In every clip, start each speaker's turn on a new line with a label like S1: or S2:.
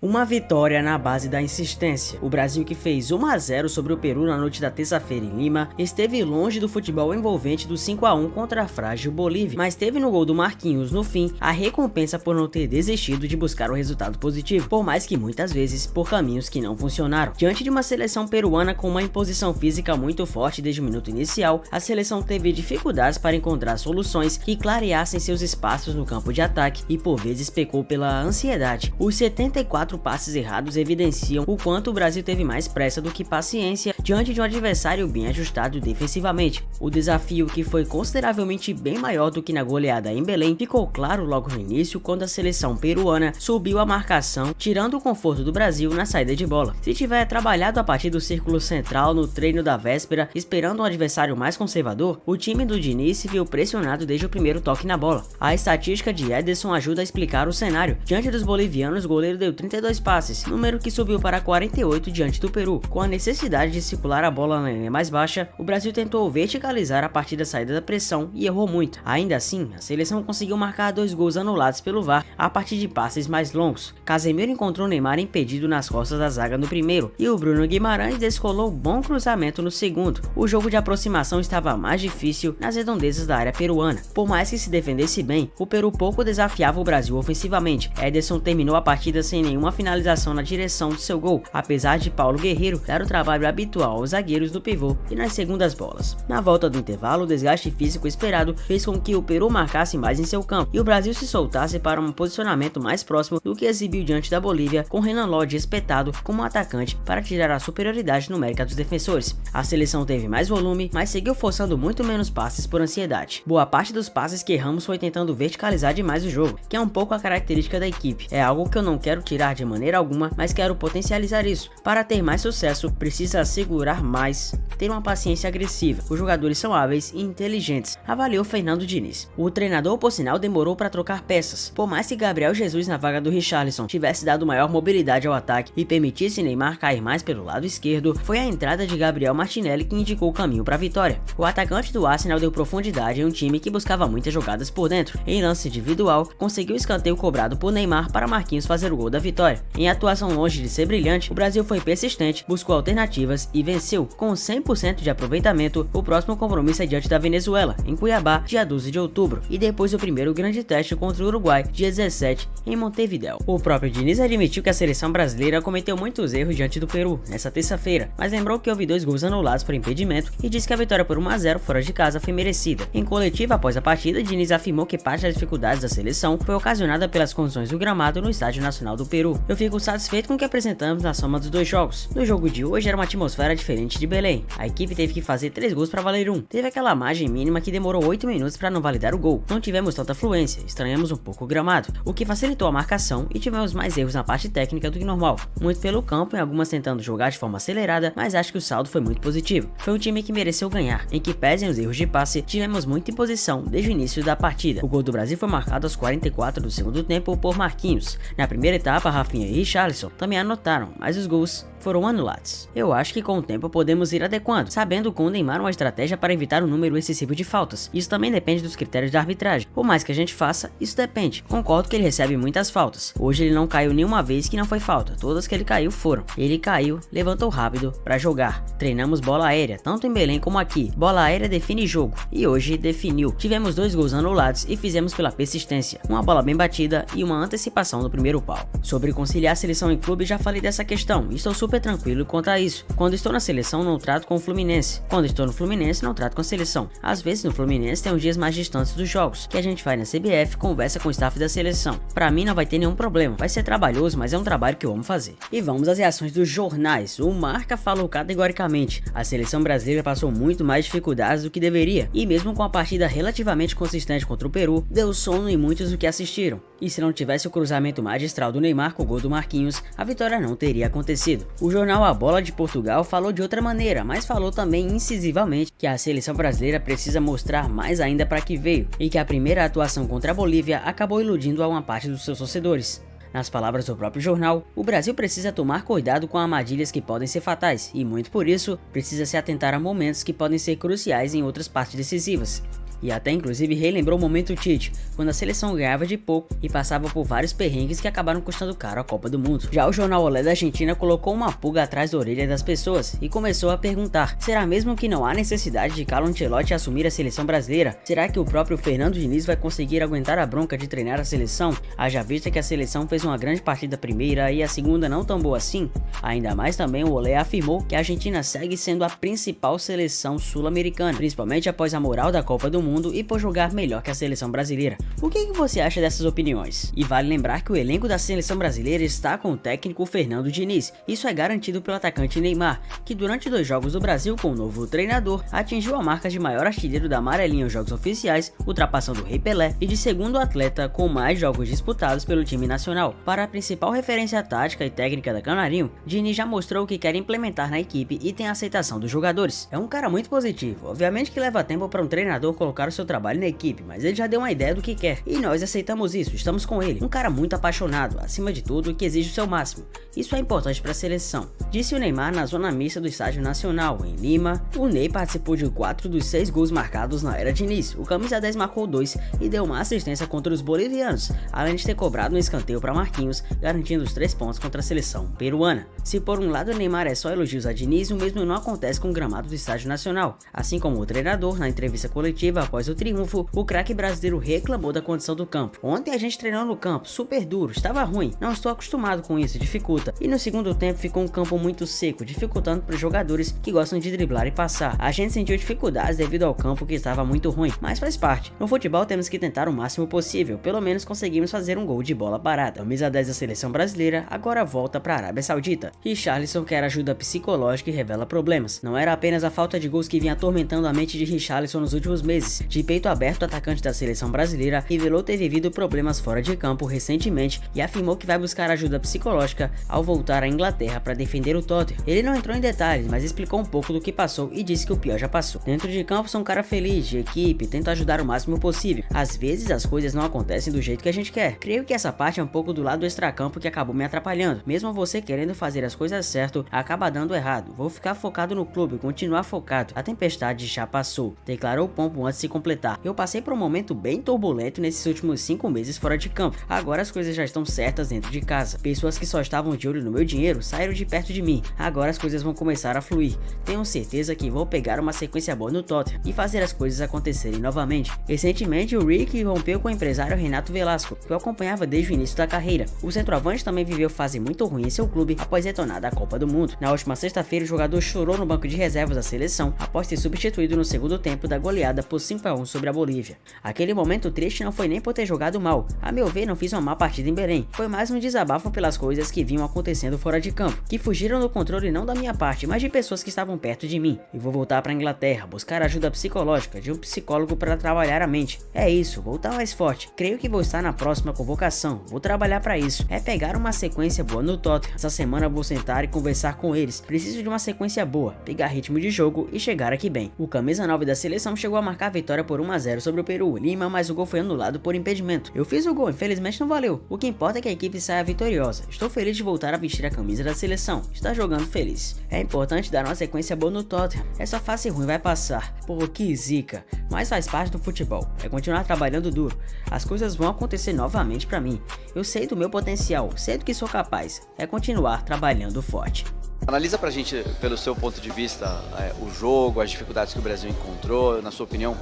S1: Uma vitória na base da insistência. O Brasil, que fez 1-0 sobre o Peru na noite da terça-feira em Lima, esteve longe do futebol envolvente do 5-1 contra a frágil Bolívia, mas teve no gol do Marquinhos no fim a recompensa por não ter desistido de buscar o resultado positivo, por mais que muitas vezes por caminhos que não funcionaram. Diante de uma seleção peruana com uma imposição física muito forte desde o minuto inicial, a seleção teve dificuldades para encontrar soluções que clareassem seus espaços no campo de ataque e por vezes pecou pela ansiedade. Os 74 passes errados evidenciam o quanto o Brasil teve mais pressa do que paciência diante de um adversário bem ajustado defensivamente. O desafio, que foi consideravelmente bem maior do que na goleada em Belém, ficou claro logo no início quando a seleção peruana subiu a marcação, tirando o conforto do Brasil na saída de bola. Se tiver trabalhado a partir do círculo central no treino da véspera, esperando um adversário mais conservador, o time do Diniz se viu pressionado desde o primeiro toque na bola. A estatística de Ederson ajuda a explicar o cenário. Diante dos bolivianos, o goleiro deu 32 passes, número que subiu para 48 diante do Peru. Com a necessidade de circular a bola na linha mais baixa, o Brasil tentou verticalizar a partir da saída da pressão e errou muito. Ainda assim, a seleção conseguiu marcar 2 gols anulados pelo VAR a partir de passes mais longos. Casemiro encontrou Neymar impedido nas costas da zaga no primeiro, e o Bruno Guimarães descolou bom cruzamento no segundo. O jogo de aproximação estava mais difícil nas redondezas da área peruana. Por mais que se defendesse bem, o Peru pouco desafiava o Brasil ofensivamente. Ederson terminou a partida sem nenhuma finalização na direção de seu gol, apesar de Paulo Guerreiro dar o trabalho habitual aos zagueiros do pivô e nas segundas bolas. Na volta do intervalo, o desgaste físico esperado fez com que o Peru marcasse mais em seu campo e o Brasil se soltasse para um posicionamento mais próximo do que exibiu diante da Bolívia, com Renan Lodge espetado como atacante para tirar a superioridade numérica dos defensores. A seleção teve mais volume, mas seguiu forçando muito menos passes por ansiedade. Boa parte dos passes que erramos foi tentando verticalizar demais o jogo, que é um pouco a característica da equipe. É algo que eu não quero tirar de maneira alguma, mas quero potencializar isso. Para ter mais sucesso, precisa segurar mais, ter uma paciência agressiva. Os jogadores são hábeis e inteligentes, avaliou Fernando Diniz. O treinador, por sinal, demorou para trocar peças. Por mais que Gabriel Jesus, na vaga do Richarlison, tivesse dado maior mobilidade ao ataque e permitisse Neymar cair mais pelo lado esquerdo, foi a entrada de Gabriel Martinelli que indicou o caminho para a vitória. O atacante do Arsenal deu profundidade em um time que buscava muitas jogadas por dentro. Em lance individual, conseguiu o escanteio cobrado por Neymar para Marquinhos fazer o gol da vitória. Em atuação longe de ser brilhante, o Brasil foi persistente, buscou alternativas e venceu. Com 100% de aproveitamento, o próximo compromisso é diante da Venezuela, em Cuiabá, dia 12 de outubro, e depois o primeiro grande teste contra o Uruguai, dia 17, em Montevidéu. O próprio Diniz admitiu que a seleção brasileira cometeu muitos erros diante do Peru nessa terça-feira, mas lembrou que houve 2 gols anulados por impedimento e disse que a vitória por 1-0 fora de casa foi merecida. Em coletiva após a partida, Diniz afirmou que parte das dificuldades da seleção foi ocasionada pelas condições do gramado no Estádio Nacional do Peru. Eu fico satisfeito com o que apresentamos na soma dos 2 jogos. No jogo de hoje era uma atmosfera diferente de Belém. A equipe teve que fazer 3 gols para valer 1. Teve aquela margem mínima que demorou 8 minutos para não validar o gol. Não tivemos tanta fluência, estranhamos um pouco o gramado, o que facilitou a marcação, e tivemos mais erros na parte técnica do que normal. Muito pelo campo, em algumas tentando jogar de forma acelerada, mas acho que o saldo foi muito positivo. Foi um time que mereceu ganhar. Em que pesem os erros de passe, tivemos muita imposição desde o início da partida. O gol do Brasil foi marcado aos 44 do segundo tempo por Marquinhos. Na primeira etapa, Rafinha e Richarlison também anotaram, mas os gols foram anulados. Eu acho que com o tempo podemos ir adequando, sabendo com o Neymar uma estratégia para evitar um número excessivo de faltas. Isso também depende dos critérios da arbitragem. Por mais que a gente faça, isso depende. Concordo que ele recebe muitas faltas. Hoje ele não caiu nenhuma vez que não foi falta. Todas que ele caiu foram. Ele caiu, levantou rápido para jogar. Treinamos bola aérea, tanto em Belém como aqui. Bola aérea define jogo, e hoje definiu. Tivemos 2 gols anulados e fizemos pela persistência. Uma bola bem batida e uma antecipação no primeiro pau. Sobre conciliar seleção e clube, já falei dessa questão e estou super tranquilo quanto a isso. Quando estou na seleção, não trato com o Fluminense. Quando estou no Fluminense, não trato com a seleção. Às vezes no Fluminense tem uns dias mais distantes dos jogos, que a gente vai na CBF, conversa com o staff da seleção. Pra mim não vai ter nenhum problema, vai ser trabalhoso, mas é um trabalho que eu amo fazer. E vamos às reações dos jornais. O Marca falou categoricamente: a seleção brasileira passou muito mais dificuldades do que deveria, e mesmo com a partida relativamente consistente contra o Peru, deu sono em muitos do que assistiram. E se não tivesse o cruzamento magistral do Neymar com o gol do Marquinhos, a vitória não teria acontecido. O jornal A Bola de Portugal falou de outra maneira, mas falou também incisivamente que a seleção brasileira precisa mostrar mais ainda para que veio, e que a primeira atuação contra a Bolívia acabou iludindo a uma parte dos seus torcedores. Nas palavras do próprio jornal, o Brasil precisa tomar cuidado com armadilhas que podem ser fatais, e muito por isso, precisa se atentar a momentos que podem ser cruciais em outras partes decisivas. e até inclusive relembrou o momento Tite, quando a seleção ganhava de pouco e passava por vários perrengues que acabaram custando caro a Copa do Mundo. Já o jornal Olé da Argentina colocou uma pulga atrás da orelha das pessoas e começou a perguntar: será mesmo que não há necessidade de Carlo Ancelotti assumir a seleção brasileira? Será que o próprio Fernando Diniz vai conseguir aguentar a bronca de treinar a seleção? Haja vista que a seleção fez uma grande partida primeira e a segunda não tão boa assim. Ainda mais também o Olé afirmou que a Argentina segue sendo a principal seleção sul-americana, principalmente após a moral da Copa do Mundo e por jogar melhor que a seleção brasileira. O que você acha dessas opiniões? E vale lembrar que o elenco da seleção brasileira está com o técnico Fernando Diniz. Isso é garantido pelo atacante Neymar, que durante 2 jogos do Brasil com o novo treinador, atingiu a marca de maior artilheiro da amarelinha aos jogos oficiais, ultrapassando o Rei Pelé, e de segundo atleta com mais jogos disputados pelo time nacional. Para a principal referência tática e técnica da Canarinho, Diniz já mostrou o que quer implementar na equipe e tem a aceitação dos jogadores. É um cara muito positivo, obviamente que leva tempo para um treinador colocar o seu trabalho na equipe, mas ele já deu uma ideia do que quer, e nós aceitamos isso, estamos com ele. Um cara muito apaixonado, acima de tudo, que exige o seu máximo. Isso é importante para a seleção, disse o Neymar na zona mista do Estádio Nacional, em Lima. O Ney participou de 4 dos 6 gols marcados na era Diniz. O camisa 10 marcou 2 e deu uma assistência contra os bolivianos, além de ter cobrado um escanteio para Marquinhos, garantindo os 3 pontos contra a seleção peruana. Se por um lado o Neymar é só elogios a Diniz, o mesmo não acontece com o gramado do Estádio Nacional. Assim como o treinador, na entrevista coletiva após o triunfo, o craque brasileiro reclamou da condição do campo. Ontem a gente treinou no campo, super duro, estava ruim, não estou acostumado com isso, dificulta. E no segundo tempo ficou um campo muito seco, dificultando para os jogadores que gostam de driblar e passar. A gente sentiu dificuldades devido ao campo que estava muito ruim, mas faz parte. No futebol temos que tentar o máximo possível, pelo menos conseguimos fazer um gol de bola parada. A camisa 10 da seleção brasileira agora volta para a Arábia Saudita. Richarlison quer ajuda psicológica e revela problemas. Não era apenas a falta de gols que vinha atormentando a mente de Richarlison nos últimos meses. De peito aberto, o atacante da seleção brasileira revelou ter vivido problemas fora de campo recentemente e afirmou que vai buscar ajuda psicológica ao voltar à Inglaterra para defender o Tottenham. Ele não entrou em detalhes, mas explicou um pouco do que passou e disse que o pior já passou. Dentro de campo sou um cara feliz, de equipe, tento ajudar o máximo possível. Às vezes as coisas não acontecem do jeito que a gente quer. Creio que essa parte é um pouco do lado do extracampo que acabou me atrapalhando. Mesmo você querendo fazer as coisas certo, acaba dando errado. Vou ficar focado no clube, continuar focado. A tempestade já passou, declarou Pombo antes de completar. Eu passei por um momento bem turbulento nesses últimos 5 meses fora de campo. Agora as coisas já estão certas dentro de casa. Pessoas que só estavam de olho no meu dinheiro saíram de perto de mim. Agora as coisas vão começar a fluir. Tenho certeza que vou pegar uma sequência boa no Tottenham e fazer as coisas acontecerem novamente. Recentemente o Rick rompeu com o empresário Renato Velasco, que o acompanhava desde o início da carreira. O centroavante também viveu fase muito ruim em seu clube após retornar da Copa do Mundo. Na última sexta-feira o jogador chorou no banco de reservas da seleção após ter substituído no segundo tempo da goleada por 5-1 sobre a Bolívia. Aquele momento triste não foi nem por ter jogado mal. A meu ver, não fiz uma má partida em Belém. Foi mais um desabafo pelas coisas que vinham acontecendo fora de campo, que fugiram do controle não da minha parte, mas de pessoas que estavam perto de mim. E vou voltar para a Inglaterra, buscar ajuda psicológica de um psicólogo para trabalhar a mente. É isso, voltar mais forte. Creio que vou estar na próxima convocação. Vou trabalhar para isso. É pegar uma sequência boa no Tottenham. Essa semana vou sentar e conversar com eles. Preciso de uma sequência boa, pegar ritmo de jogo e chegar aqui bem. O camisa 9 da seleção chegou a marcar a vitória por 1-0 sobre o Peru, Lima, mas o gol foi anulado por impedimento. Eu fiz o gol, infelizmente não valeu. O que importa é que a equipe saia vitoriosa. Estou feliz de voltar a vestir a camisa da seleção. Está jogando feliz. É importante dar uma sequência boa no Tottenham. Essa fase ruim vai passar. Pô, que zica. Mas faz parte do futebol. É continuar trabalhando duro. As coisas vão acontecer novamente pra mim. Eu sei do meu potencial, sei do que sou capaz. É continuar trabalhando forte.
S2: Analisa pra gente, pelo seu ponto de vista, o jogo, as dificuldades que o Brasil encontrou. Na sua opinião,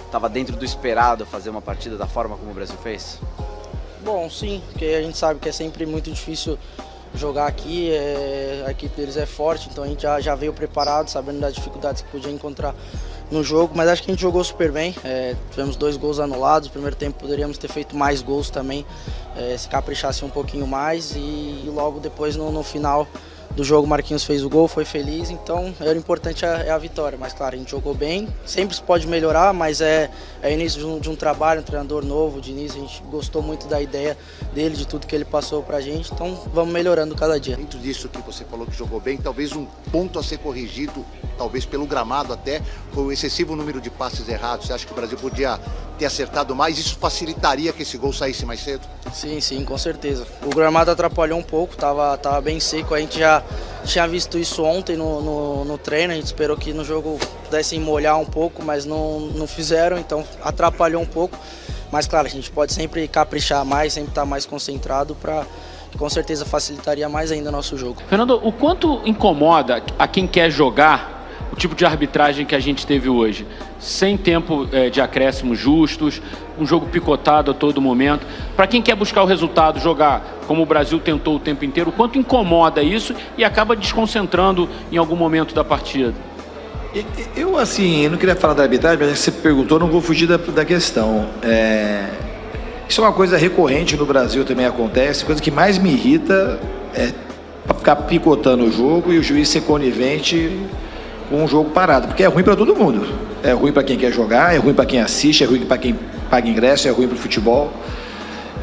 S2: estava dentro do esperado fazer uma partida da forma como o Brasil fez?
S3: Bom, sim, porque a gente sabe que é sempre muito difícil jogar aqui, a equipe deles é forte, então a gente já veio preparado, sabendo das dificuldades que podia encontrar no jogo, mas acho que a gente jogou super bem, tivemos 2 gols anulados, no primeiro tempo poderíamos ter feito mais gols também, se caprichasse um pouquinho mais e logo depois no final do jogo Marquinhos fez o gol, foi feliz, então o importante é a vitória, mas claro, a gente jogou bem, sempre se pode melhorar, mas é início de um trabalho, um treinador novo, de início a gente gostou muito da ideia dele, de tudo que ele passou pra gente, então vamos melhorando cada dia.
S4: Dentro disso que você falou que jogou bem, talvez um ponto a ser corrigido, talvez pelo gramado até, foi o excessivo número de passes errados. Você acha que o Brasil podia ter acertado mais, isso facilitaria que esse gol saísse mais cedo?
S3: Sim, com certeza. O gramado atrapalhou um pouco, tava bem seco, a gente já tinha visto isso ontem no treino, a gente esperou que no jogo pudessem molhar um pouco, mas não fizeram, então atrapalhou um pouco. Mas claro, a gente pode sempre caprichar mais, sempre estar mais concentrado para com certeza facilitaria mais ainda o nosso jogo.
S5: Fernando, o quanto incomoda a quem quer jogar o tipo de arbitragem que a gente teve hoje? Sem tempo de acréscimos justos, um jogo picotado a todo momento. Para quem quer buscar o resultado, jogar como o Brasil tentou o tempo inteiro, o quanto incomoda isso e acaba desconcentrando em algum momento da partida?
S6: Eu não queria falar da arbitragem, mas você perguntou, não vou fugir da questão. Isso é uma coisa recorrente no Brasil, também acontece. A coisa que mais me irrita é ficar picotando o jogo e o juiz ser conivente com um jogo parado, porque é ruim para todo mundo. É ruim para quem quer jogar, é ruim para quem assiste, é ruim para quem paga ingresso, é ruim para o futebol.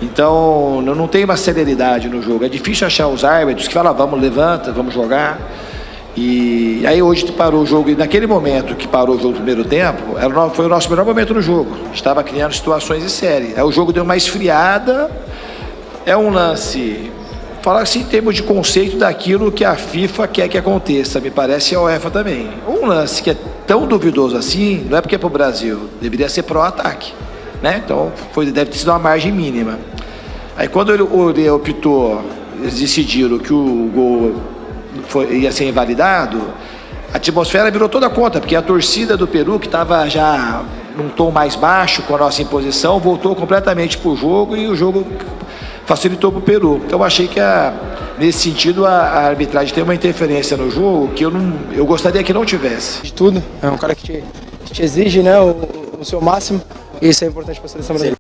S6: Então, não tem uma celeridade no jogo. É difícil achar os árbitros que falam, vamos, levanta, vamos jogar. E aí hoje parou o jogo, e naquele momento que parou o jogo no primeiro tempo, foi o nosso melhor momento no jogo. Estava criando situações de série. Aí o jogo deu uma esfriada, é um lance, falar assim em termos de conceito daquilo que a FIFA quer que aconteça, me parece a UEFA também. Um lance que é tão duvidoso assim, não é porque é para o Brasil, deveria ser pró-ataque, né? Então deve ter sido uma margem mínima. Aí quando ele optou, eles decidiram que o gol ia ser invalidado, a atmosfera virou toda contra, porque a torcida do Peru, que estava já num tom mais baixo com a nossa imposição, voltou completamente para o jogo e o jogo facilitou para o Peru. Então eu achei que nesse sentido a arbitragem tem uma interferência no jogo que eu gostaria que não tivesse.
S7: De tudo, é um cara que te exige, né, o seu máximo, e isso é importante para a seleção brasileira.